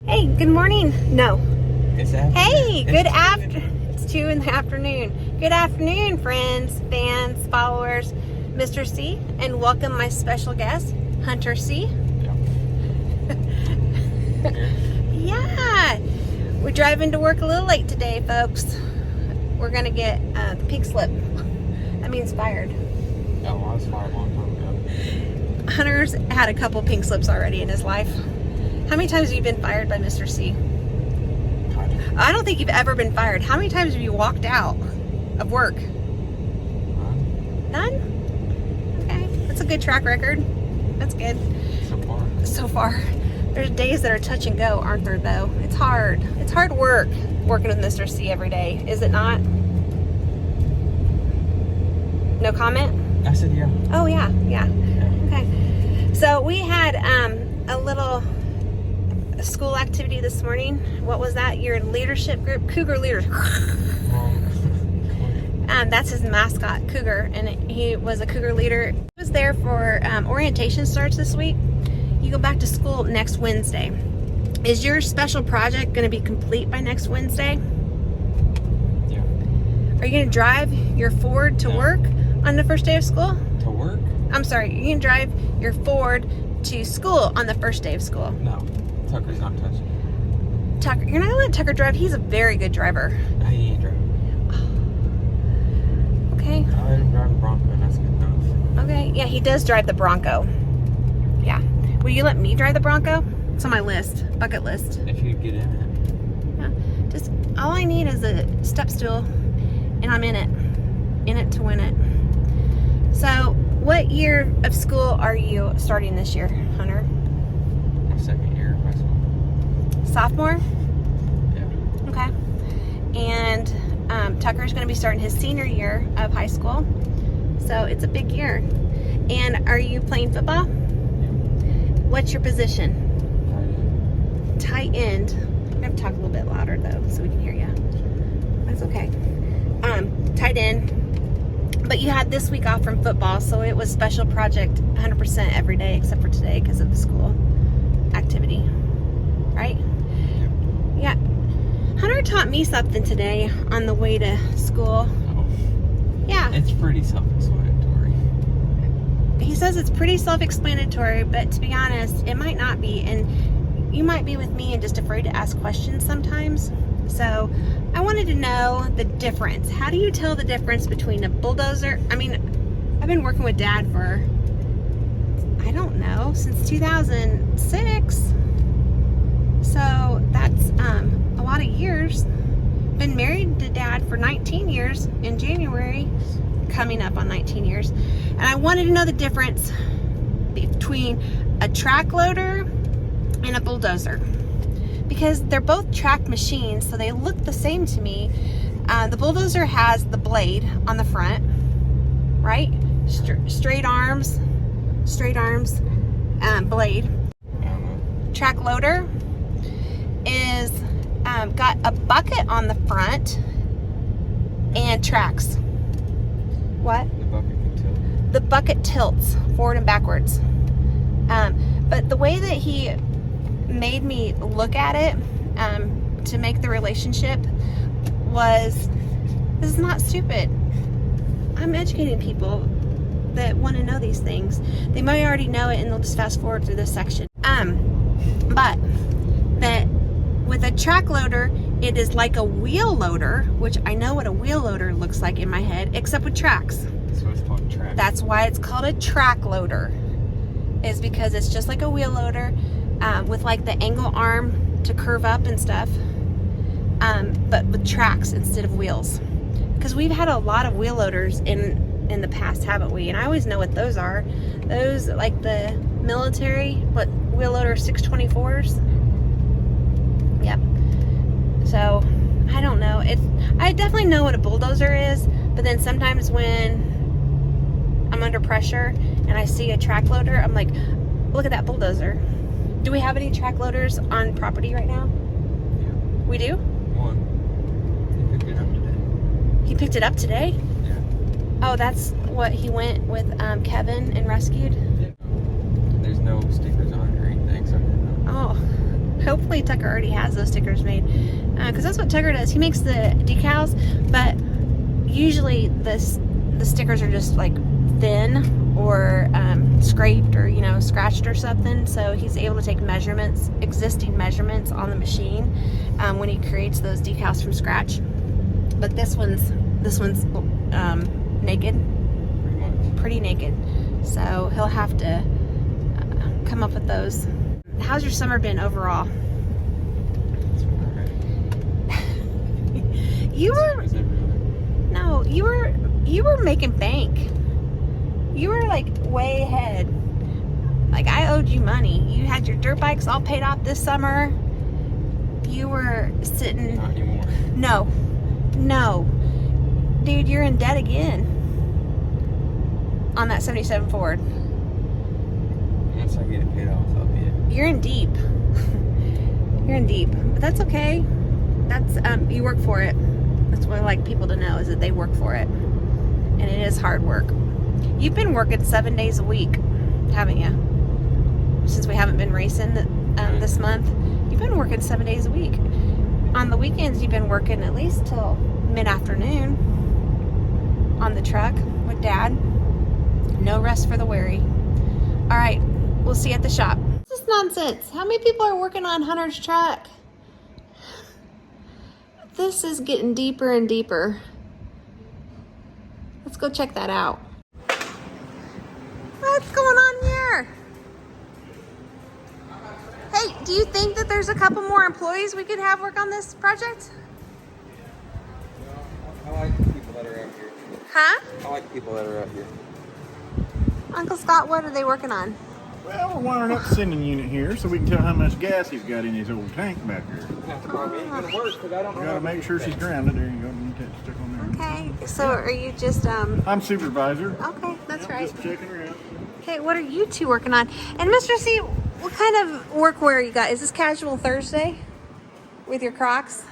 Hey, good morning. No. It's afternoon. Hey, good after. It's 2 in the afternoon. Good afternoon, friends, fans, followers, Mr. C, and welcome my special guest, Hunter C. Yeah. We're driving to work a little late today, folks. We're gonna get the pink slip. That means fired. Yeah, well, I was fired a long time ago. Hunter's had a couple pink slips already in his life. How many times have you been fired by Mr. C? I don't think you've ever been fired. How many times have you walked out of work? None? Okay. That's a good track record. That's good. So far. There's days that are touch and go, aren't there, though? It's hard. It's hard work working with Mr. C every day, is it not? No comment? I said yeah. Oh, yeah. Okay. So we had a little school activity this morning. What was that? Your leadership group? Cougar Leaders. That's his mascot, Cougar, and he was a Cougar leader. He was there for orientation starts this week. You go back to school next Wednesday. Is your special project going to be complete by next Wednesday? Yeah. Are you going to drive your Ford to work on the first day of school? To work? I'm sorry, you're going to drive your Ford to school on the first day of school? No. Tucker's not touching it. Tucker, you're not going to let Tucker drive? He's a very good driver. He ain't driving. Okay. I let him drive the Bronco, and that's good enough. Okay, yeah, he does drive the Bronco. Yeah. Will you let me drive the Bronco? It's on my list, bucket list. If you get in it. Yeah. Just, all I need is a step stool, and I'm in it. In it to win it. So, what year of school are you starting this year, Hunter? My second year of high school. Sophomore? Yeah. Okay. And Tucker's going to be starting his senior year of high school. So it's a big year. And are you playing football? Yeah. What's your position? Tight end. Tight end. I have to talk a little bit louder though so we can hear you. That's okay. Tight end. But you had this week off from football, so it was special project 100% every day except for today because of the school activity. Right? Yeah. Hunter taught me something today on the way to school. Oh. Yeah. It's pretty self-explanatory. He says it's pretty self-explanatory, but to be honest, it might not be. And you might be with me and just afraid to ask questions sometimes. So I wanted to know the difference. How do you tell the difference between a bulldozer? I mean, I've been working with Dad for, I don't know, since 2006. So that's a lot of years. Been married to Dad for 19 years in January, coming up on 19 years. And I wanted to know the difference between a track loader and a bulldozer. Because they're both track machines, so they look the same to me. The bulldozer has the blade on the front, right? Straight arms, blade. Track loader is got a bucket on the front and tracks. What? The bucket can tilt. The bucket tilts forward and backwards. But the way that he made me look at it to make the relationship was, this is not stupid. I'm educating people that want to know these things. They might already know it and they'll just fast forward through this section. But that with a track loader, it is like a wheel loader, which I know what a wheel loader looks like in my head, except with tracks. So it's called a track. That's why it's called a track loader, is because it's just like a wheel loader with like the angle arm to curve up and stuff, but with tracks instead of wheels. Because we've had a lot of wheel loaders in the past, haven't we? And I always know what those are. Those, like the military, what wheel loader 624s. Yep. So I don't know. I definitely know what a bulldozer is, but then sometimes when I'm under pressure and I see a track loader, I'm like, look at that bulldozer. Do we have any track loaders on property right now? Yeah. We do? One. He picked it up today. He picked it up today? Yeah. Oh, that's what he went with Kevin and rescued? Yeah. There's no stickers on it or anything, so I didn't know. Oh. Hopefully Tucker already has those stickers made, because that's what Tucker does. He makes the decals, but usually the stickers are just like thin or scraped or scratched or something. So he's able to take measurements, existing measurements on the machine when he creates those decals from scratch. But this one's naked, pretty naked. So he'll have to come up with those. How's your summer been overall? You were making bank. You were like way ahead. Like I owed you money. You had your dirt bikes all paid off this summer. You were sitting. Not anymore. No, dude, you're in debt again on that 77 Ford. Once I get it paid off, I'll be it. You're in deep. You're in deep, but that's okay. That's you work for it. That's what I like people to know, is that they work for it, and it is hard work. You've been working 7 days a week, haven't you? Since we haven't been racing this month, you've been working 7 days a week. On the weekends, you've been working at least till mid-afternoon on the truck with Dad. No rest for the weary. All right, we'll see you at the shop. This is nonsense. How many people are working on Hunter's truck? This is getting deeper and deeper. Let's go check that out. What's going on here? Hey, do you think that there's a couple more employees we could have work on this project? I like the people that are out here. Huh? I like the people that are out here. Uncle Scott, what are they working on? Well, we're wiring up the sending unit here so we can tell how much gas he's got in his old tank back there. That's probably ain't gonna work because I don't know. We gotta make sure she's grounded. There you go. You need to stick on there. Okay, so are you just, I'm supervisor. okay, that's Yep, right. Just checking her out. Okay, what are you two working on? And Mr. C, what kind of workwear you got? Is this casual Thursday with your Crocs?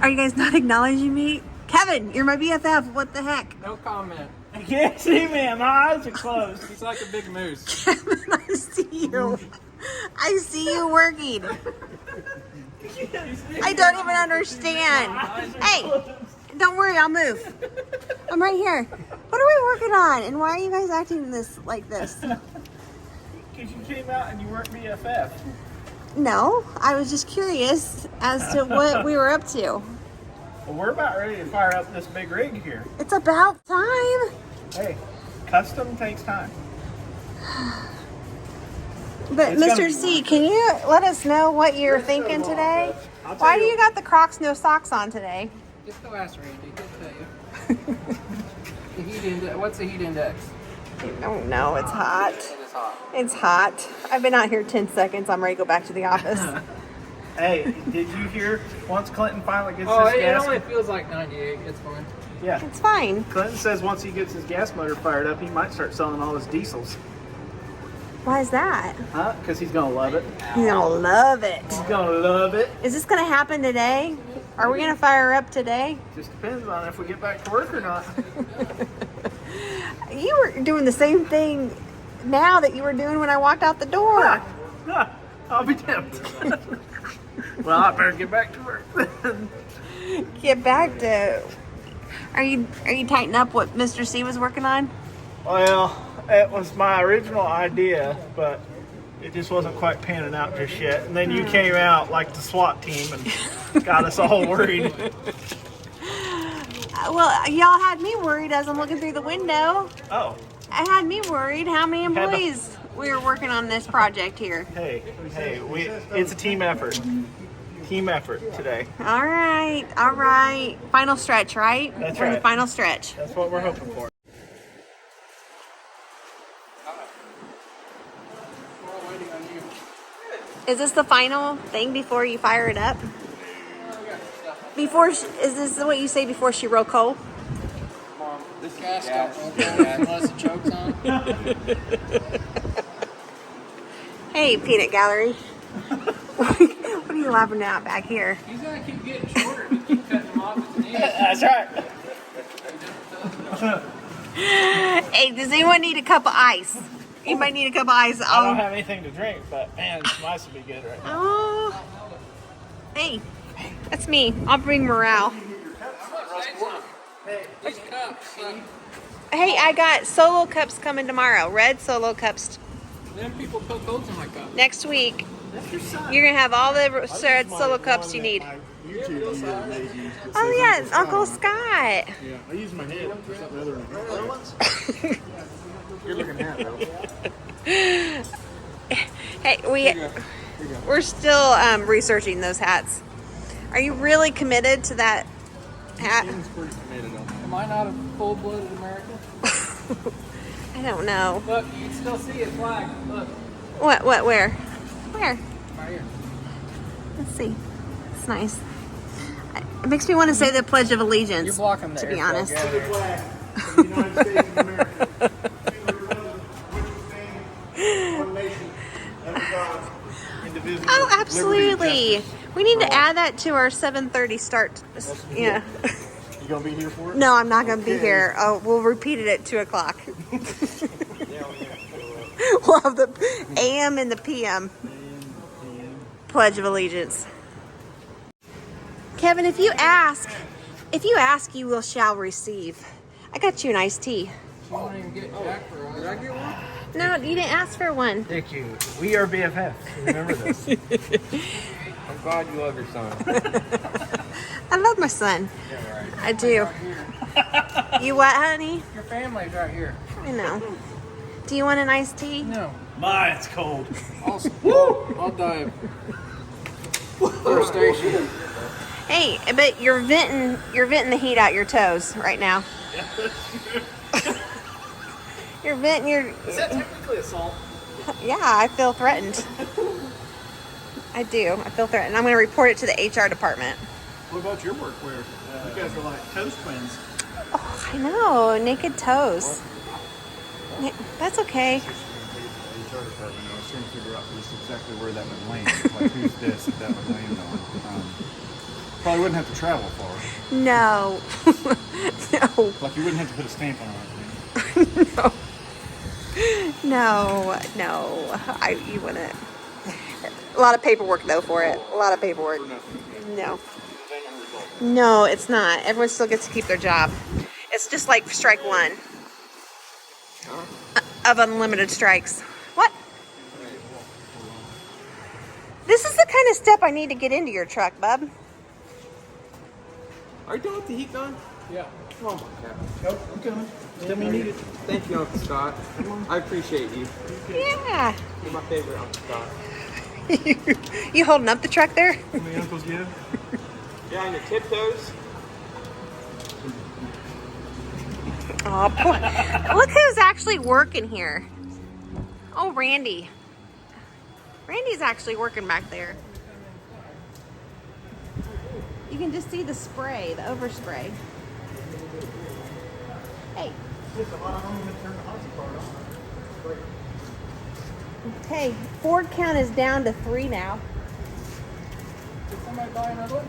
Are you guys not acknowledging me? Kevin, you're my BFF. What the heck? No comment. I can't see me. My eyes are closed. He's like a big moose. Kevin, I see you. I see you working. I don't even understand. Hey, don't worry, I'll move. I'm right here. What are we working on? And why are you guys acting like this? Because you came out and you weren't BFF. No, I was just curious as to what we were up to. Well, we're about ready to fire up this big rig here. It's about time. Hey, custom takes time. But It's gonna Mr. be C, can you let us know what you're thinking today? Why do you got the Crocs no socks on today? Just go ask Randy. He'll tell you. The heat index. What's the heat index? I don't know. It's hot. It is hot. It's hot. I've been out here 10 seconds. I'm ready to go back to the office. Hey, did you hear once Clinton finally gets Oh, his it gas? only feels like 98. It's fine. Yeah. It's fine. Clinton says once he gets his gas motor fired up, he might start selling all his diesels. Why is that? Huh? Because he's going to love it. He's gonna love it. He's going to love it. Is this gonna happen today? Are we gonna fire up today? Just depends on if we get back to work or not. You were doing the same thing now that you were doing when I walked out the door. I'll be tempted. Well, I better get back to work then. Get back to. Are you tightening up what Mr. C was working on? Well, it was my original idea, but it just wasn't quite panning out just yet. And then you came out like the SWAT team and got us all worried. Well, y'all had me worried as I'm looking through the window. Oh, I had me worried how many employees we were working on this project here. hey, it's a team effort. Team effort today. All right. Final stretch, right? That's We're in the right. final stretch. That's what we're hoping for. We're all waiting on you. Is this the final thing before you fire it up? Is this what you say before she roll coal? Mom, this gas don't roll unless it chokes on. Hey, peanut gallery. What are you laughing at back here? He's gonna keep getting shorter. You keep cutting him off at the knees. That's right. Hey, does anyone need a cup of ice? You might need a couple ice. I don't have anything to drink, but man, some ice would be good right now. Oh. Hey, that's me. I'll bring morale. These cups. Hey, I got solo cups coming tomorrow. Red solo cups Then people put those in my cup. next week. That's your son. You're gonna have all the red solo cups you need. Oh yeah, it's Uncle Scott. Yeah, I use my head for something other than You're looking at though. Hey, we're still researching those hats. Are you really committed to that hat? Seems pretty committed on that. Am I not a full-blooded American? I don't know. Look, you can still see it flag. Look, What? Where? Where? right here. Let's see. It's nice. It makes me want to say the Pledge of Allegiance. You're blocking the to be airflow. honest. Get out of here. Flag of the United States of America. To the republic which stands one nation under God, indivisible. Oh, liberty, and absolutely. justice. We need to add that to our 7:30 start. Yeah. You gonna be here for it? No, I'm not going to be Okay. here. Oh, we'll repeat it at 2 o'clock. We'll have the AM and the PM. Pledge of Allegiance. Kevin, if you ask, you will shall receive. I got you an iced tea. You won't even get Jack for us. Did I get one? No, you didn't ask for one. Thank you. We are BFFs. Remember this. I'm glad you love your son. I love my son. Yeah, right. I do. Right here. You what, honey? Your family's right here. I know. Do you want an iced tea? No. My, it's cold. I'll dive. First station. Hey, but you're venting the heat out your toes right now. You're venting your. Is that technically assault? Yeah, I feel threatened. I do. I feel threatened. I'm going to report it to the HR department. What about your workwear? You guys are like toast twins. Oh, I know. Naked toes. That's okay. HR department. I was trying to figure out just exactly where that would land. Like whose desk that would land on. Probably wouldn't have to travel far. No. No. Like you wouldn't have to put a stamp on it. No. You wouldn't. A lot of paperwork though for it. A lot of paperwork. No. No, it's not. Everyone still gets to keep their job. It's just like strike one of unlimited strikes. What? This is the kind of step I need to get into your truck, bub. Are you done with the heat gun? Yeah. Oh my god. Nope, I'm coming. Tell me you need it. Thank you, Uncle Scott. I appreciate you. Yeah. You're my favorite Uncle Scott. You holding up the truck there? How many uncles you have? Yeah, on your tiptoes. Oh, poor. Look who's actually working here. Oh, Randy. Randy's actually working back there. You can just see the spray, the overspray. Hey. Hey, Ford count is down to 3 now. Did somebody buy another one?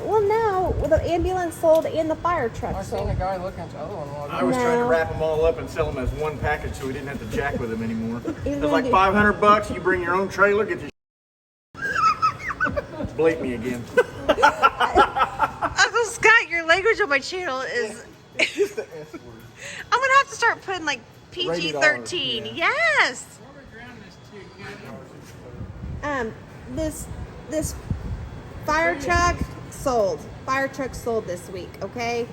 Well, no, the ambulance sold and the fire truck I seen a sold. guy looking at the other one. while I was trying to No. wrap them all up and sell them as one package so we didn't have to jack with them anymore. He's It was gonna like do- $500. You bring your own trailer, get your bleep me again. Uncle Scott, your language on my channel is. Just the S word. I'm gonna have to start putting like PG-13. Rated R, Yes. ground this This fire truck sold. Fire truck sold this week. Okay.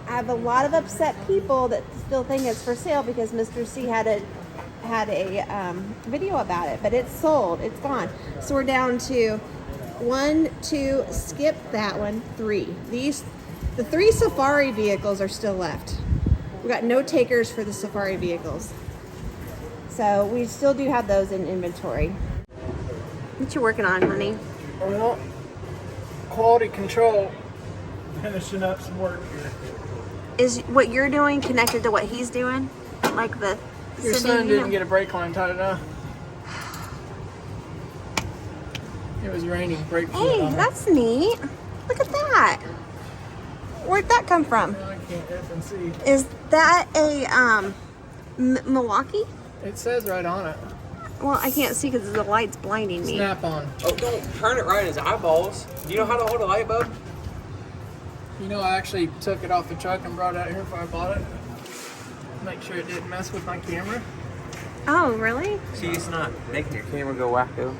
I have a lot of upset people that still think it's for sale because Mr. C had a video about it, but it's sold. It's gone. So we're down to 1, 2. Skip that one. 3. The 3 safari vehicles are still left. We got no takers for the safari vehicles. So we still do have those in inventory. What you working on, honey? Well, quality control. Finishing up some work here. Is what you're doing connected to what he's doing? Like the Your son didn't get a brake line tight enough. It was raining. Brake fluid Hey, on it. that's neat. Look at that. Where'd that come from? I can't F and see. Is that a Milwaukee? It says right on it. Well, I can't see because the light's blinding me. Snap on. Oh, don't turn it right in his eyeballs. Do you know how to hold a light bulb? You know, I actually took it off the truck and brought it out here before I bought it. Make sure it didn't mess with my camera. Oh, really? See, it's not making your camera go wacko.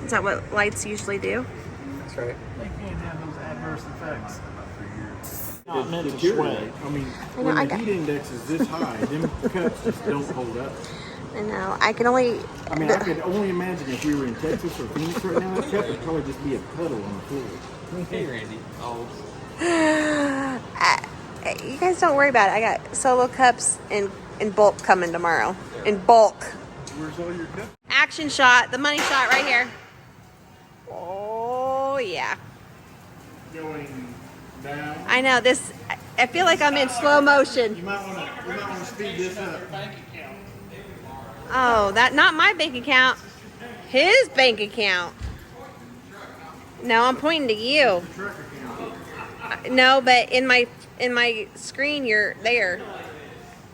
Is that what lights usually do? That's right. They can't have those adverse effects. Not meant to Deteriorate. sweat. I mean, I know, when I the got- heat index is this high, them cups just don't hold up. I know. I can only. I mean, I could only imagine if we were in Texas or Phoenix right now, that cup would probably just be a puddle on the floor. Hey, Randy. Oh. You guys don't worry about it. I got solo cups in bulk coming tomorrow. In bulk. Where's all your cups? Action shot. The money shot right here. Oh, yeah. Going down. I know this. I feel like I'm in slow motion. You might want to speed this up. Oh, that not my bank account. His bank account. No, I'm pointing to you. No, but in my screen you're there.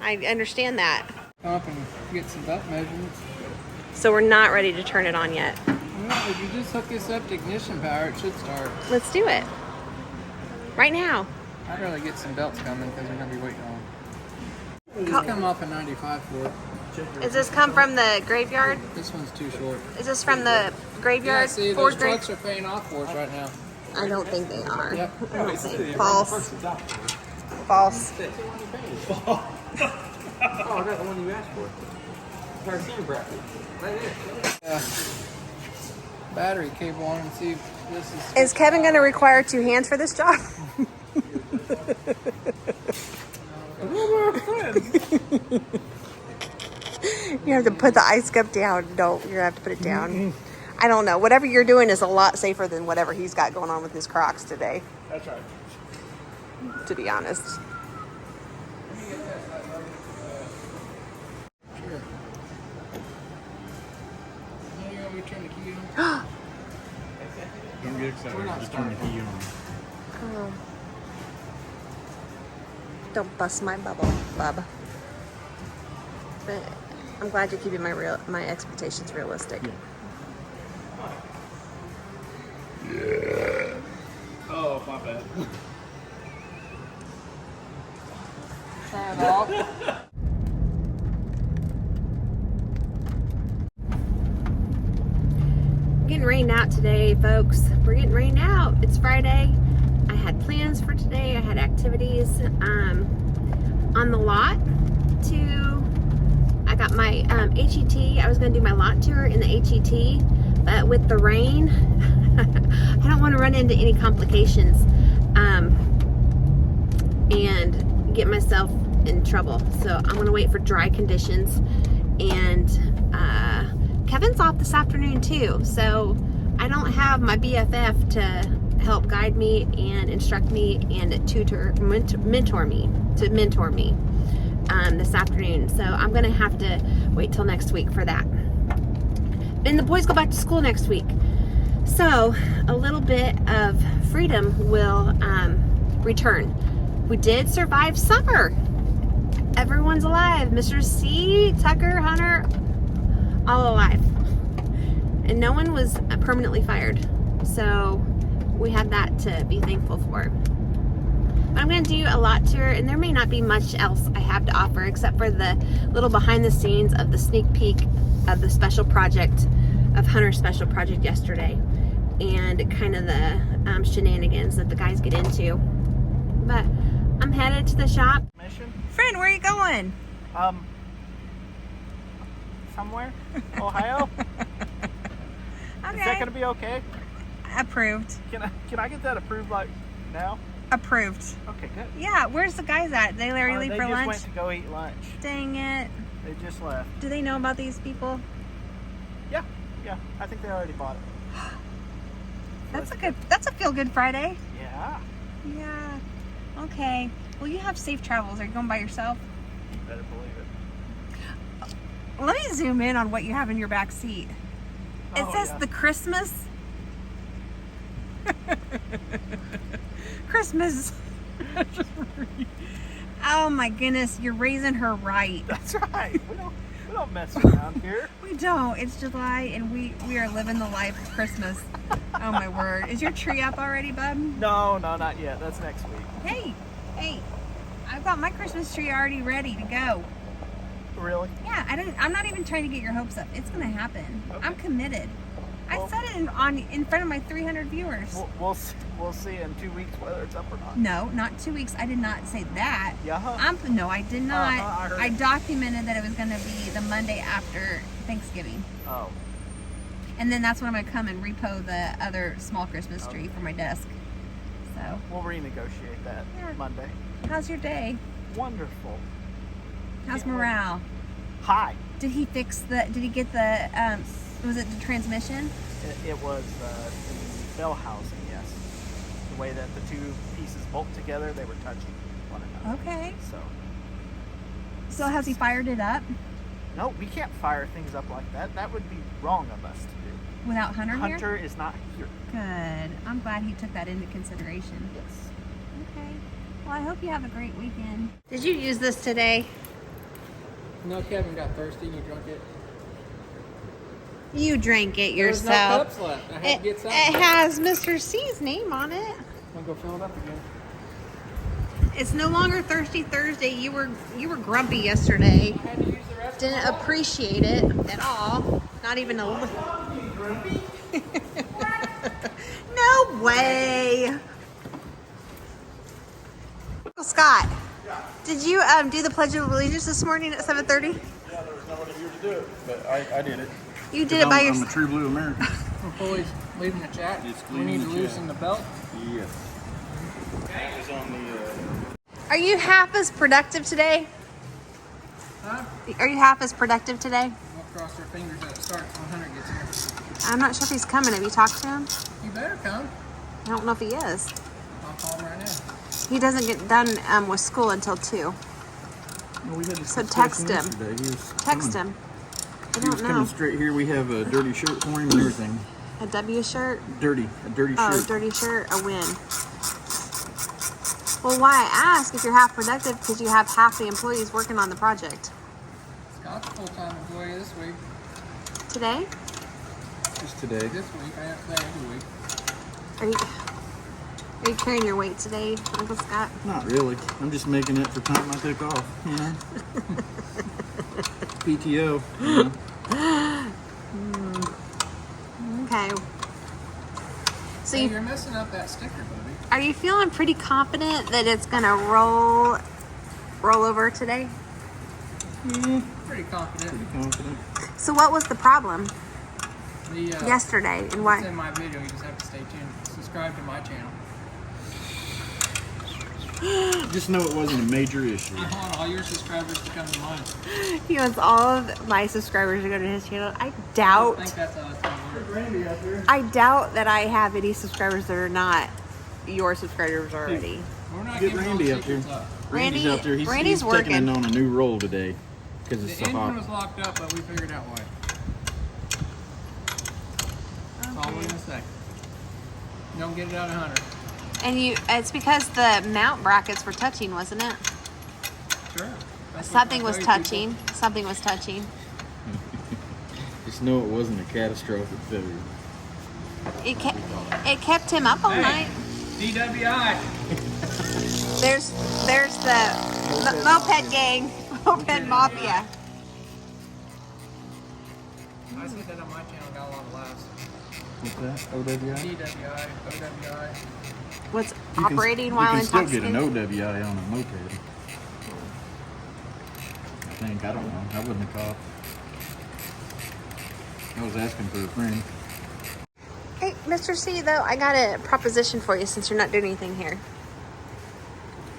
I understand that. Come up and get some belt measurements. So we're not ready to turn it on yet. Well, if you just hook this up to ignition power, it should start. Let's do it. Right now. I'd rather get some belts coming because we're going to be waiting on them. Just come off a 95 for it. Does this come from the graveyard? This one's too short. Is this from the graveyard? Yeah, see, Ford those grave? trucks are paying off for us right now. I don't think they are. Yep. I don't think. False. False. Oh, I got the one you asked for. Cartoon bracket. Right there. Battery cable on and see if this is... Is Kevin going to require 2 hands for this job? You have to put the ice cup down. No, you're going to have to put it down. I don't know. Whatever you're doing is a lot safer than whatever he's got going on with his Crocs today, That's right. to be honest. Sure. Now you want me to turn the key on? Don't get excited. Just turn the key on. Oh. Don't bust my bubble, bub. But I'm glad you're keeping my expectations realistic. Oh, my bad. Turn it off. Getting rained out today, folks. We're getting rained out. It's Friday. I had plans for today. I had activities on the lot I got my HET. I was going to do my lot tour in the HET, but with the rain, I don't want to run into any complications and get myself in trouble. So I'm going to wait for dry conditions. And Kevin's off this afternoon too, so I don't have my BFF to help guide me and instruct me and mentor me this afternoon. So I'm gonna have to wait till next week for that. And the boys go back to school next week, so a little bit of freedom will return. We did survive summer. Everyone's alive. Mr. C, Tucker, Hunter, all alive. And no one was permanently fired. So we had that to be thankful for. But I'm going to do a lot tour, and there may not be much else I have to offer except for the little behind the scenes of the sneak peek of the special project, of Hunter's special project yesterday, and kind of the shenanigans that the guys get into. But I'm headed to the shop. Mission? Friend, where are you going? Somewhere? Ohio? Okay. Is that gonna be okay? Approved. Can I get that approved like now? Approved. Okay, good. Yeah, where's the guys at? They already leave They for just lunch? went to go eat lunch. Dang it. They just left. Do they know about these people? Yeah. I think they already bought it. That's a feel good Friday. Yeah. Yeah. Okay. Well, you have safe travels. Are you going by yourself? You better believe it. Let me zoom in on what you have in your back seat. It Oh, says yeah. the Christmas. Christmas. Oh my goodness, you're raising her right. That's right. We don't mess around here. We don't. It's July and we are living the life of Christmas. Oh my word. Is your tree up already, bud? No, not yet. That's next week. Hey. I've got my Christmas tree already ready to go. Really? Yeah, I'm not even trying to get your hopes up. It's gonna happen. Okay. I'm committed. Well, I said it in front of my 300 viewers. We'll see in 2 weeks whether it's up or not. No, not 2 weeks. I did not say that. Yeah. No, I did not. I heard I it. documented that it was going to be the Monday after Thanksgiving. Oh. And then that's when I'm going to come and repo the other small Christmas tree for my desk. So, We'll renegotiate that Yeah. Monday. how's your day? Wonderful. How's Can't wait. morale? Hi. Did he get the, was it the transmission? It was the bell housing, yes. The way that the two pieces bolt together, they were touching one another. Okay. So, So has he fired it up no, we can't fire things up like that. That would be wrong of us to do. without Hunter here? Hunter is not here. Good. I'm glad he took that into consideration. Yes. Okay. Well, I hope you have a great weekend. Did you use this today? No, Kevin got thirsty and he drunk it. You drank it There was no yourself. cups left. I had It, to get it some. has Mr. C's name on it. I'm gonna go fill it up again. It's no longer Thirsty Thursday. You were grumpy yesterday. I had to use the rest Didn't of the appreciate it at all. Not even a little. No way. Uncle Scott, did you do the Pledge of Allegiance this morning at 7:30? Yeah, there was nobody here to do it, but I did it. You did it by I'm a yourself. true blue American. Always leaving the chat. Just We need to leaving the loosen the belt. Yes. It was on the, Are you half as productive today? Huh? Are you half as productive today? We'll cross our fingers that it starts when Hunter gets here. I'm not sure if he's coming. Have you talked to him? You better come. I don't know if he is. I'll call him right now. He doesn't get done with school until 2. well, we had this So discussion text him. yesterday. He was Text coming. him. I He was don't coming know. straight here. We have a dirty shirt for him and everything. A W shirt? A dirty Oh, shirt. dirty shirt, a win. Well, why I ask if you're half productive because you have half the employees working on the project. Scott's a full-time employee this week. Today? Just today. This week, I have to say every week. Are you carrying your weight today, Uncle Scott? Not really. I'm just making it for time I took off, you know? PTO, you know? Okay. So Hey, you, you're messing up that sticker, buddy. are you feeling pretty confident that it's gonna roll over today? Pretty confident. Pretty confident. So what was the problem The, yesterday and It's why? in my video. You just have to stay tuned. Subscribe to my channel. Just know it wasn't a major issue. I want all your subscribers to come to mine. He wants all of my subscribers to go to his channel. I I doubt. think that's how it's going to work. Randy out there. I doubt that I have any subscribers that are not your subscribers already. We're not Get giving Randy all up here. secrets up. Randy's out there. He's Randy's taking working. on a new role today because it's The so engine hot. was locked up, but we figured out why. That's all we're going to say. Don't get it out of Hunter. And it's because the mount brackets were touching, wasn't it? Sure. That's what Something I was tell you touching. people. Something was touching. Just know it wasn't a catastrophic failure. It kept him up all Hey. night. DWI. There's the moped gang, moped mafia. I said that on my channel, got a lot of laughs. What's that? OWI? DWI, OWI. What's You can- operating while You can still get an intoxicated? OWI on a moped. I think. I don't know. I wasn't a cop. I was asking for a friend. Hey, Mr. C, though, I got a proposition for you since you're not doing anything here.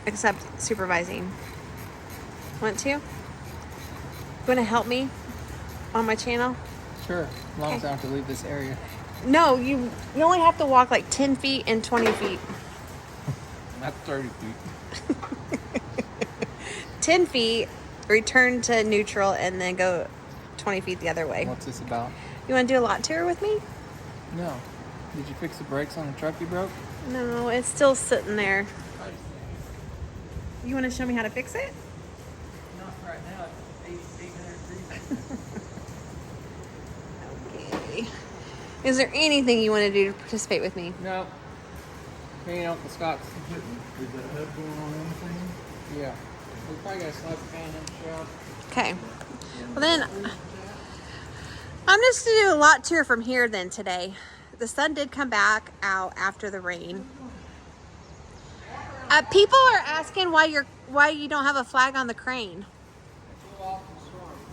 Except supervising. Want to? You want to help me on my channel? Sure, as long as I don't have to leave this area. No, you only have to walk like 10 feet and 20 feet. Not 30 feet. 10 feet, return to neutral, and then go 20 feet the other way. What's this about? You want to do a lot tour with me? No. Did you fix the brakes on the truck you broke? No, it's still sitting there. You want to show me how to fix it? Not right now. It's 800 degrees. Is there anything you want to do to participate with me? No. Me and Uncle Scott's. Is that head going on anything? Yeah. We probably got to slap a fan in the shop. Okay. Well then, I'm just going to do a lot tour from here then today. The sun did come back out after the rain. People are asking why you don't have a flag on the crane.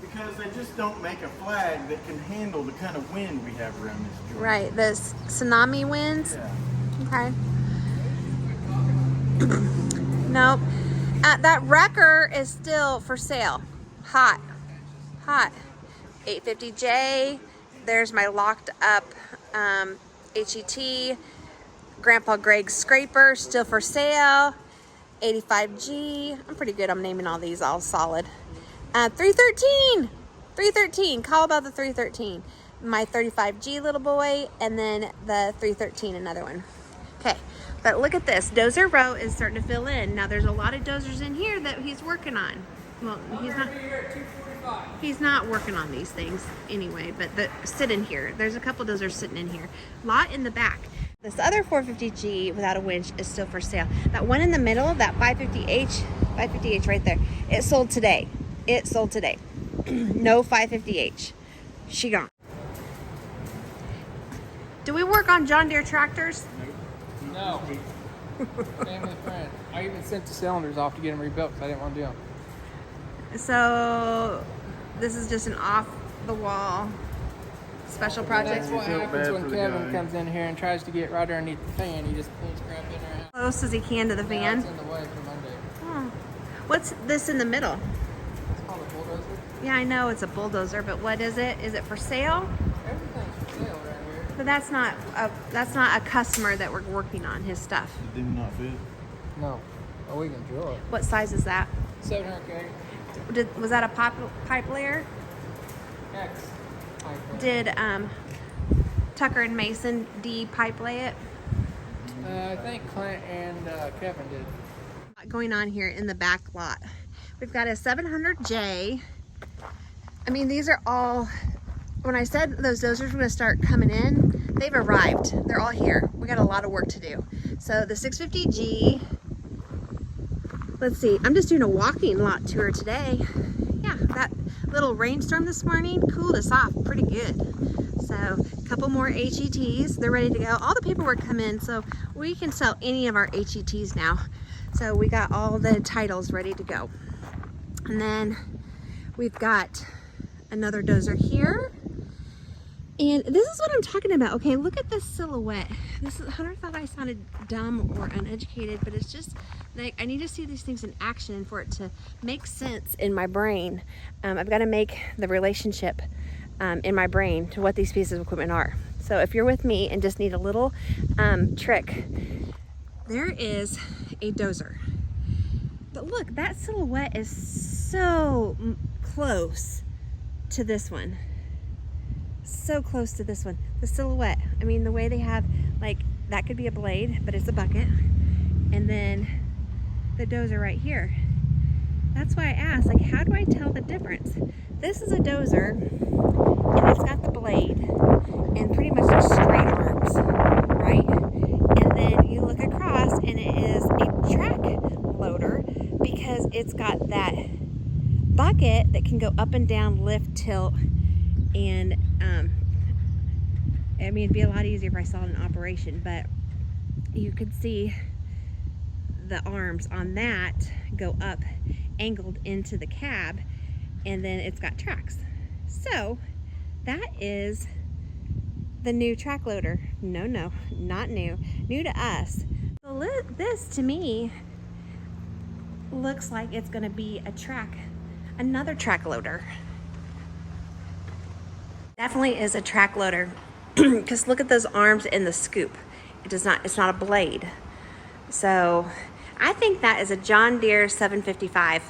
Because they just don't make a flag that can handle the kind of wind we have around this joint. Right, the tsunami winds. Yeah. Okay. Nope. That wrecker is still for sale. Hot. 850J. There's my locked up HET. Grandpa Greg's scraper, still for sale. 85G. I'm pretty good. I'm naming all these all solid. 313. Call about the 313. My 35G little boy, and then the 313, another one. Okay, but look at this. Dozer row is starting to fill in. Now there's a lot of dozers in here that he's working on. Well, he's not working on these things anyway, but sit in here. There's a couple dozers sitting in here. Lot in the back. This other 450G without a winch is still for sale. That one in the middle, that 550H right there, it sold today. No 550H. She gone. Do we work on John Deere tractors? No. Family friend. I even sent the cylinders off to get them rebuilt because I didn't want to do them. So this is just an off the wall special project. That's what feel happens bad when for the Kevin guy. comes in here and tries to get right underneath the fan. He just paints crap in there. Close as he can to the Now van. it's in the way for Monday. Oh. What's this in the middle? It's called a bulldozer. Yeah, I know it's a bulldozer, but what is it? Is it for sale? Everything's for sale right here. But that's not a customer that we're working on his stuff. Did not fit. No. Oh, we can drill it. What size is that? 700K. Was that a pipe layer? X. Did Tucker and Mason pipe lay it? I think Clint and Kevin did. Going on here in the back lot. We've got a 700J. I mean, these are all, when I said those dozers were going to start coming in, they've arrived. They're all here. We got a lot of work to do. So the 650G, let's see, I'm just doing a walking lot tour today. Yeah, that little rainstorm this morning cooled us off pretty good. So a couple more HETs, they're ready to go. All the paperwork come in, so we can sell any of our HETs now. So we got all the titles ready to go. And then we've got another dozer here. And this is what I'm talking about. Okay, look at this silhouette. Hunter thought I sounded dumb or uneducated, but it's just like I need to see these things in action for it to make sense in my brain. I've got to make the relationship in my brain to what these pieces of equipment are. So if you're with me and just need a little trick, there is a dozer. But look, that silhouette is so close to this one. So close to this one. The silhouette. I mean, the way they have, like, that could be a blade, but it's a bucket. And then the dozer right here. That's why I asked, like, how do I tell the difference? This is a dozer, and it's got the blade, and pretty much just straight arms, right? And then you look across, and it is a track loader because it's got that bucket that can go up and down, lift, tilt, and I mean, it'd be a lot easier if I saw it in operation, but you could see the arms on that go up, angled into the cab, and then it's got tracks. So that is the new track loader. No, not new. New to us. So this to me looks like it's gonna be another track loader. Definitely is a track loader because look at those arms in the scoop. It's not a blade. So I think that is a John Deere 755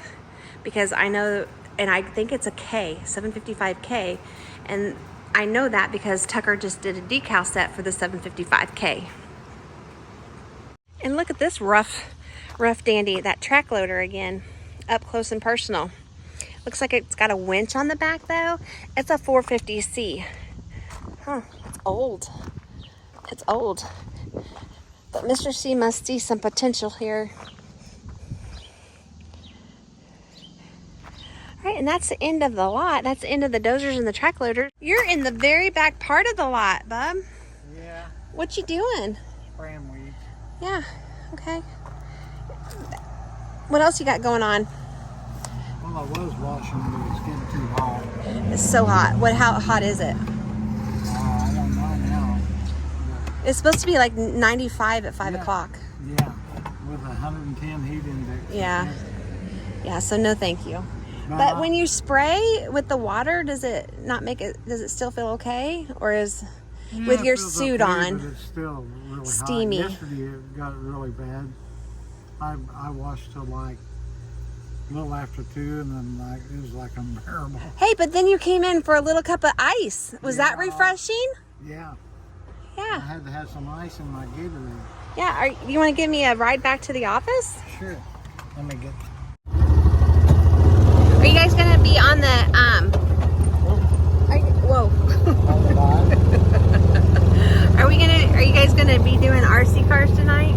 because I know, and I think it's a K, 755K. And I know that because Tucker just did a decal set for the 755K. And look at this rough dandy, that track loader again, up close and personal. Looks like it's got a winch on the back though. It's a 450C. Huh. It's old. It's old. But Mr. C must see some potential here. All right, and that's the end of the lot. That's the end of the dozers and the track loaders. You're in the very back part of the lot, bub. Yeah. What you doing? Spraying weeds. Yeah, okay. What else you got going on? Well, I was washing, but it's getting too hot. It's so hot. How hot is it? I don't know now. It's supposed to be like 95 at 5 o'clock. Yeah, with a 110 heat index. Yeah. Yeah, so no thank you. But when you spray with the water, does it still feel okay? Or is, with your suit on, but it's still really steamy? hot. Yesterday it got really bad. I washed till like a little after 2, and then it was like unbearable. Hey, but then you came in for a little cup of ice. Was that refreshing? Yeah. I Yeah. had to have some ice in my Gatorade. Yeah. You want to give me a ride back to the office? Sure. Let me get. Are you guys gonna be on the whoa? Are you guys gonna be doing RC cars tonight?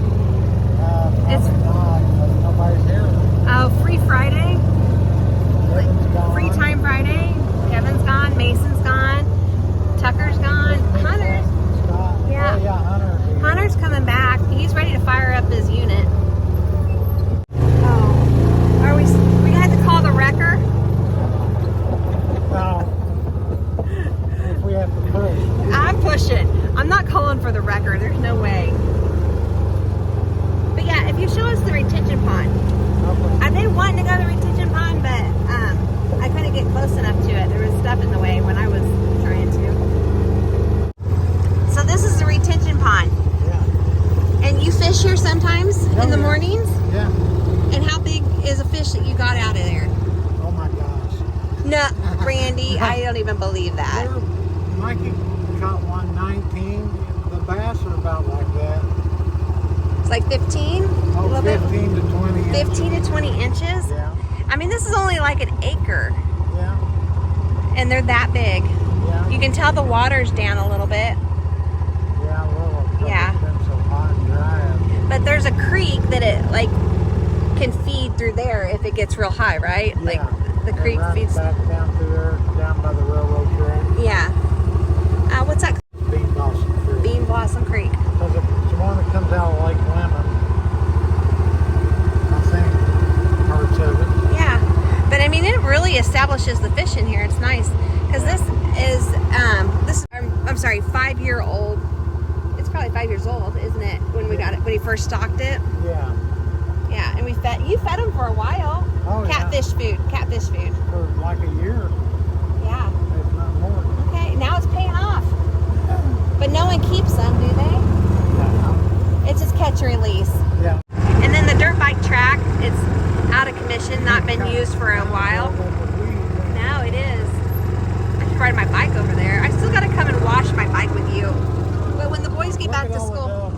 It's nobody's here. oh, free Friday, Kevin's gone. free time Friday. Kevin's gone, Mason's gone, Tucker's gone, Hunter. Scott. Yeah. Oh, yeah, Hunter. Hunter's coming back. He's ready to fire up his unit. Oh, are we had to call the wrecker? No. If we have to push. I'm pushing. I'm not calling for the wrecker. There's no way. But yeah, if you show us the retention pond. Okay. I've been wanting to go to the retention pond, but I couldn't get close enough to it. There was stuff in the way when I was trying to. So this is the retention pond. Yeah. And you fish here sometimes in the mornings? Yeah. And how big is a fish that you got out of there? Oh my gosh. No, Randy, I don't even believe that. Mikey caught 119. The bass are about like that. It's like 15? A Oh, little 15 to 20 bit? inches. 15 to 20 inches? Yeah. I mean, this is only like an acre, Yeah. and they're that big. Yeah. You can tell the water's down a little bit, Yeah, a little. Yeah. It's been so hot and dry. but there's a creek that it like can feed through there if it gets real high, right? Like the It creek runs feeds. back down through there, down by the railroad track. Yeah. What's that? Bean Blossom Creek. Bean Blossom Creek. Because it's the one that comes out of Lake Lemon. I think parts of it. Yeah, but I mean, it really establishes the fish in here. It's nice because this is I'm sorry, 5-year-old. It's probably 5 years old, isn't it? When we got it, when he first stocked it. Yeah. Yeah, and you fed them for a while. Oh, Catfish food. For like a year, Yeah. if not more. Okay, now it's paying off. But no one keeps them, do they? Yeah. It's just catch and release. Yeah. And then the dirt bike track, it's out of commission, not been used for a while. No, it is. I should ride my bike over there. I still got to come and wash my bike with you. But when the boys get back to school.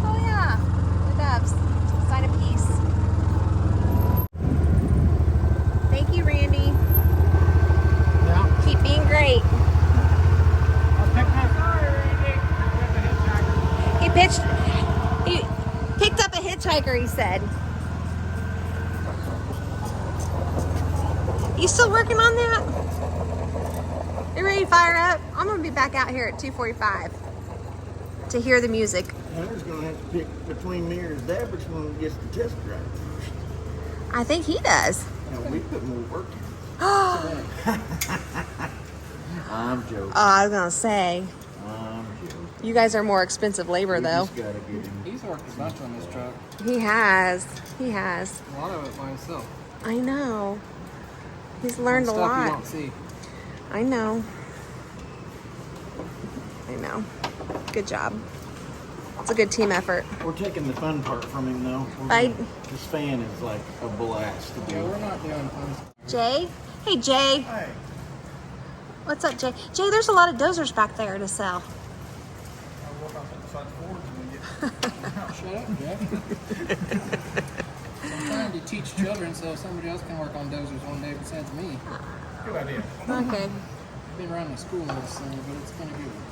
Oh yeah, the doves. Sign of peace. Thank you, Randy. Yeah. Keep being great. I'll pick He picked up a hitchhiker, he said. You still working on that? You ready to fire up? I'm gonna be back out here at 2:45 to hear the music. Hunter's gonna have to pick between me or his dad which one gets the test drive first. I think he does. Now we put more work in. Oh, I'm joking. I was gonna say, I'm joking. you guys are more expensive labor We though. just gotta get him. He's worked a bunch on this truck. He has. He has. A lot of it by himself. I know. He's learned a Stuff you lot. don't see. I know. I know. Good job. It's a good team effort. We're taking the fun part from him though. This fan is like a blast to Yeah, do. we're not doing fun. Jay? Hey, Jay. Hey. What's up, Jay? Jay, there's a lot of dozers back there to sell. Shut up, Jeff. I'm trying to teach children so somebody else can work on dozers one day besides me. Good idea. Okay. I've been running a school this summer, but it's been a good one.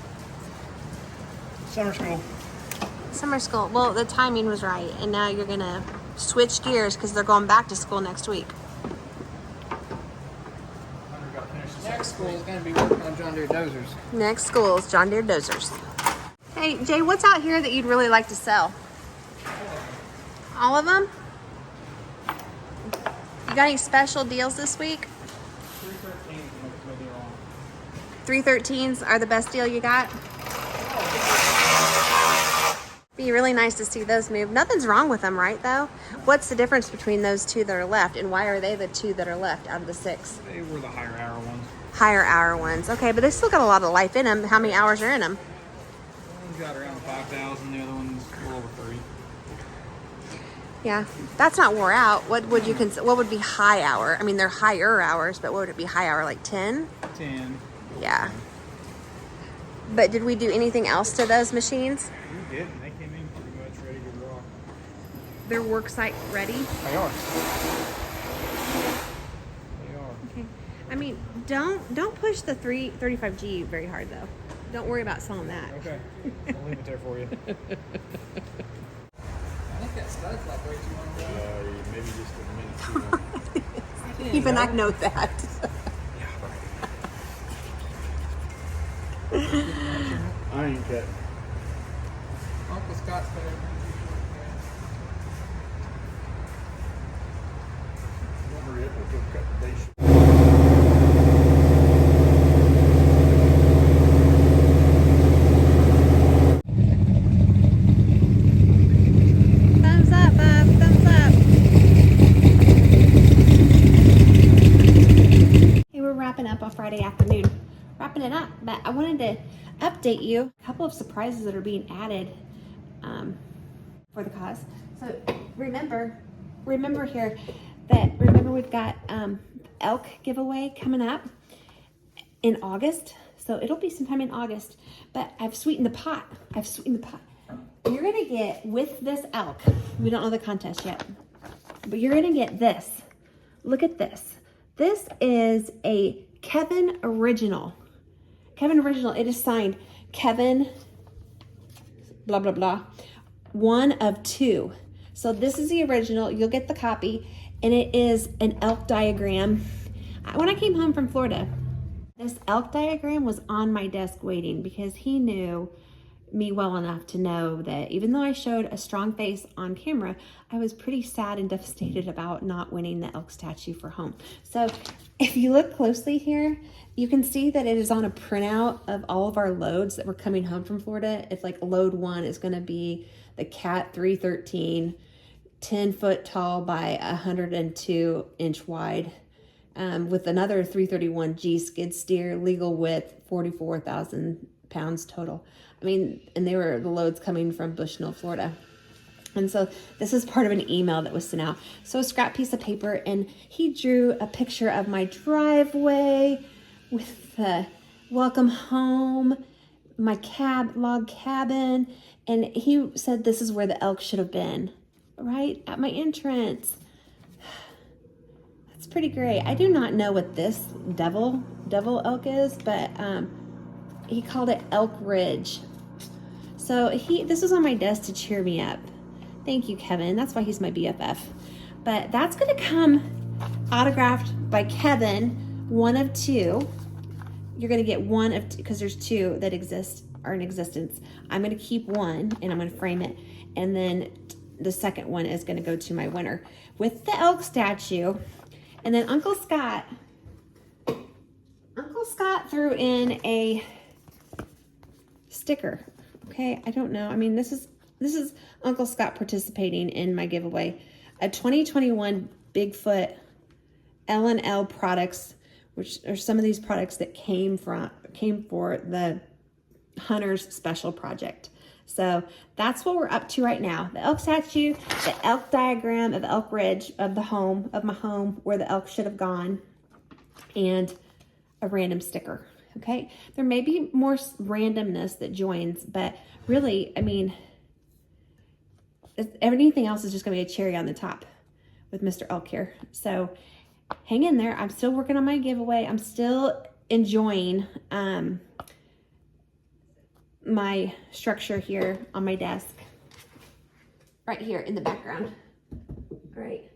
Summer school. Summer school. Well, the timing was right, and now you're gonna switch gears because they're going back to school next week. Next school is going to be working on John Deere dozers. Next school is John Deere dozers. Hey, Jay, what's out here that you'd really like to sell? All of them? You got any special deals this week? 313s are the best deal you got? Be really nice to see those move. Nothing's wrong with them, right, though? What's the difference between those two that are left, and why are they the two that are left out of the 6? They were the higher hour ones. Higher hour ones. Okay, but they still got a lot of life in them. How many hours are in them? One's got around 5,000, the other one's a little over 3. Yeah, that's not wore out. What would you consider? What would be high hour? I mean, they're higher hours, but what would it be high hour? Like 10? 10. Yeah. But did we do anything else to those machines? We did. They came in pretty much ready to rock. They're work site ready. They are. They are. Okay. I mean, don't push the 335G very hard though. Don't worry about selling that. Okay. I'll leave it there for you. I think that stud's like way too long. Maybe just a minute too long. Even I know that. I ain't cut. Uncle Scott's better. Hurry up, we'll go cut the base. Thumbs up, Bob. Thumbs up. Hey, we're wrapping up on Friday afternoon. Wrapping it up, but I wanted to update you. A couple of surprises that are being added for the cause. So remember here that we've got elk giveaway coming up in August. So it'll be sometime in August. But I've sweetened the pot. You're gonna get, with this elk, we don't know the contest yet, but you're gonna get this. Look at this. This is a Kevin Original. Kevin Original, it is signed Kevin, blah, blah, blah, 1 of 2. So this is the original, you'll get the copy, and it is an elk diagram. When I came home from Florida, this elk diagram was on my desk waiting because he knew me well enough to know that even though I showed a strong face on camera, I was pretty sad and devastated about not winning the elk statue for home. So if you look closely here, you can see that it is on a printout of all of our loads that were coming home from Florida. It's like load 1 is going to be the Cat 313, 10 foot tall by 102 inch wide, with another 331G skid steer, legal width, 44,000 pounds total. I mean, and they were the loads coming from Bushnell, Florida. And so this is part of an email that was sent out. So a scrap piece of paper, and he drew a picture of my driveway with the welcome home, my log cabin, and he said this is where the elk should have been, right at my entrance. That's pretty great. I do not know what this devil elk is, but he called it Elk Ridge. So this was on my desk to cheer me up. Thank you, Kevin. That's why he's my BFF. But that's going to come autographed by Kevin, 1 of 2. You're going to get 1 of 2 because there's 2 that are in existence. I'm going to keep 1 and I'm going to frame it. And then the second one is going to go to my winner with the elk statue. And then Uncle Scott threw in a sticker. Okay, I don't know. I mean, this is Uncle Scott participating in my giveaway. A 2021 Bigfoot L&L products, which are some of these products that came for the Hunter's Special Project. So that's what we're up to right now. The elk statue, the elk diagram of Elk Ridge, of my home where the elk should have gone, and a random sticker. Okay, there may be more randomness that joins, but really, I mean, everything else is just going to be a cherry on the top with Mr. Elk here. So hang in there. I'm still working on my giveaway. I'm still enjoying my structure here on my desk. Right here in the background. All right.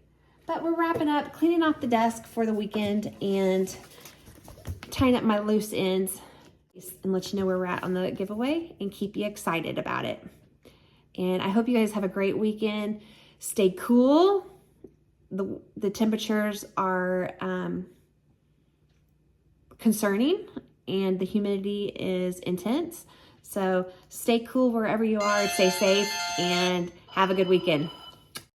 But we're wrapping up, cleaning off the desk for the weekend and tying up my loose ends and let you know where we're at on the giveaway and keep you excited about it. And I hope you guys have a great weekend. Stay cool. The temperatures are concerning and the humidity is intense. So stay cool wherever you are, stay safe, and have a good weekend.